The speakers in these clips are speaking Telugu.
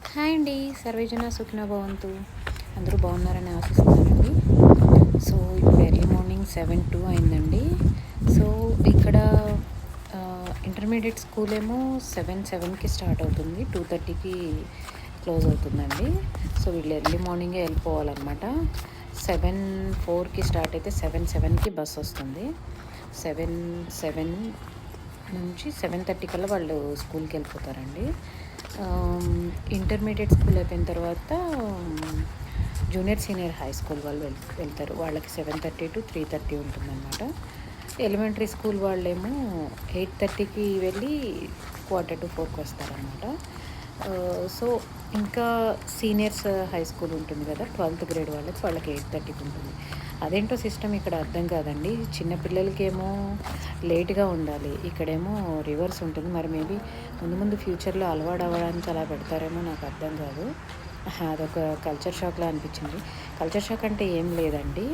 హాయ్ అండి. సర్వేజన సుఖినో భవంతు. అందరూ బాగున్నారని ఆశిస్తున్నానండి. సో ఇప్పుడు ఎర్లీ మార్నింగ్ 7:02 అయిందండి. సో ఇక్కడ ఇంటర్మీడియట్ స్కూల్ ఏమో 7:07కి స్టార్ట్ అవుతుంది, 2:30కి క్లోజ్ అవుతుందండి. సో వీళ్ళు ఎర్లీ మార్నింగే వెళ్ళిపోవాలన్నమాట. 7:04కి స్టార్ట్ అయితే 7:07కి బస్ వస్తుంది. 7:07 నుంచి 7:30 కల్లా వాళ్ళు స్కూల్కి వెళ్ళిపోతారండి. ఇంటర్మీడియట్ స్కూల్ అయిపోయిన తర్వాత జూనియర్ సీనియర్ హై స్కూల్ వాళ్ళు వెళ్తారు. వాళ్ళకి 7:30 to 3:30 ఉంటుందన్నమాట. ఎలిమెంటరీ స్కూల్ వాళ్ళేమో 8:30కి వెళ్ళి 3:45కి వస్తారనమాట. సో ఇంకా సీనియర్స్ హై స్కూల్ ఉంటుంది కదా, 12th గ్రేడ్ వాళ్ళకి 8:30కి ఉంటుంది. అదేంటో సిస్టమ్ ఇక్కడ అర్థం కాదండి. చిన్నపిల్లలకేమో లేట్గా ఉండాలి, ఇక్కడేమో రివర్స్ ఉంటుంది. మరి మేబీ ముందు ఫ్యూచర్లో అలవాటు అవ్వడానికి అలా పెడతారేమో, నాకు అర్థం కాదు. అదొక కల్చర్ షాక్లా అనిపించింది. కల్చర్ షాక్ అంటే ఏం లేదండి,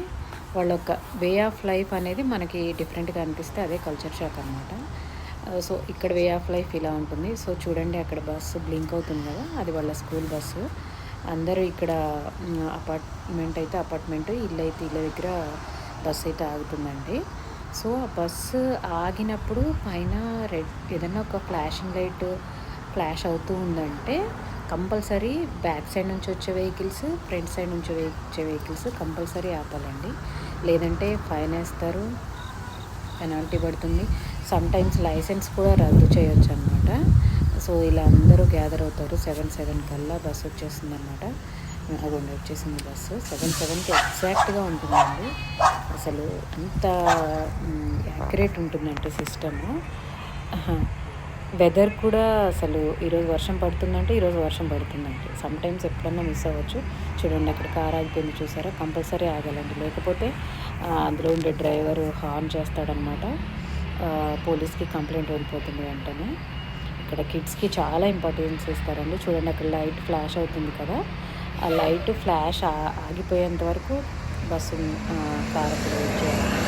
వాళ్ళ ఒక వే ఆఫ్ లైఫ్ అనేది మనకి డిఫరెంట్గా అనిపిస్తే అదే కల్చర్ షాక్ అనమాట. సో ఇక్కడ వే ఆఫ్ లైఫ్ ఇలా ఉంటుంది. సో చూడండి, అక్కడ బస్సు బ్లింక్ అవుతుంది కదా, అది వాళ్ళ స్కూల్ బస్సు. అందరూ ఇక్కడ అపార్ట్మెంట్, ఇల్లు అయితే ఇళ్ళ దగ్గర బస్సు అయితే ఆగుతుందండి. సో ఆ బస్సు ఆగినప్పుడు పైన రెడ్ ఏదన్నా ఒక ఫ్లాషింగ్ లైట్ ఫ్లాష్ అవుతూ ఉందంటే కంపల్సరీ బ్యాక్ సైడ్ నుంచి వచ్చే వెహికల్స్, ఫ్రంట్ సైడ్ నుంచి వచ్చే వెహికల్స్ కంపల్సరీ ఆపాలండి. లేదంటే ఫైన్ వేస్తారు, పెనాల్టీ పడుతుంది. సమ్టైమ్స్ లైసెన్స్ కూడా రద్దు చేయొచ్చు అనమాట. సో ఇలా అందరూ గ్యాదర్ అవుతారు. 7:07 కల్లా బస్సు వచ్చేస్తుంది అనమాట. అదిగోండి వచ్చేసింది బస్సు. 7:07కి ఎగ్జాక్ట్గా ఉంటుందండి. అసలు ఎంత యాక్యురేట్ ఉంటుందంటే సిస్టము. వెదర్ కూడా అసలు ఈరోజు వర్షం పడుతుందంటే ఈరోజు వర్షం పడుతుందంటే సమ్టైమ్స్ ఎప్పుడన్నా మిస్ అవ్వచ్చు. చూడండి, అక్కడ కార్ ఆగిపోయింది చూసారా, కంపల్సరీ ఆగాలండి. లేకపోతే అందులో ఉండే డ్రైవర్ హార్న్ చేస్తాడనమాట. పోలీస్కి కంప్లైంట్ వెళ్ళిపోతుంది వెంటనే. ఇక్కడ కిడ్స్కి చాలా ఇంపార్టెన్స్ ఇస్తారండి. చూడండి, అక్కడ లైట్ ఫ్లాష్ అవుతుంది కదా, ఆ లైట్ ఫ్లాష్ ఆగిపోయేంత వరకు బస్సు కార్ అక్కడ వెయిట్ చేయాలి.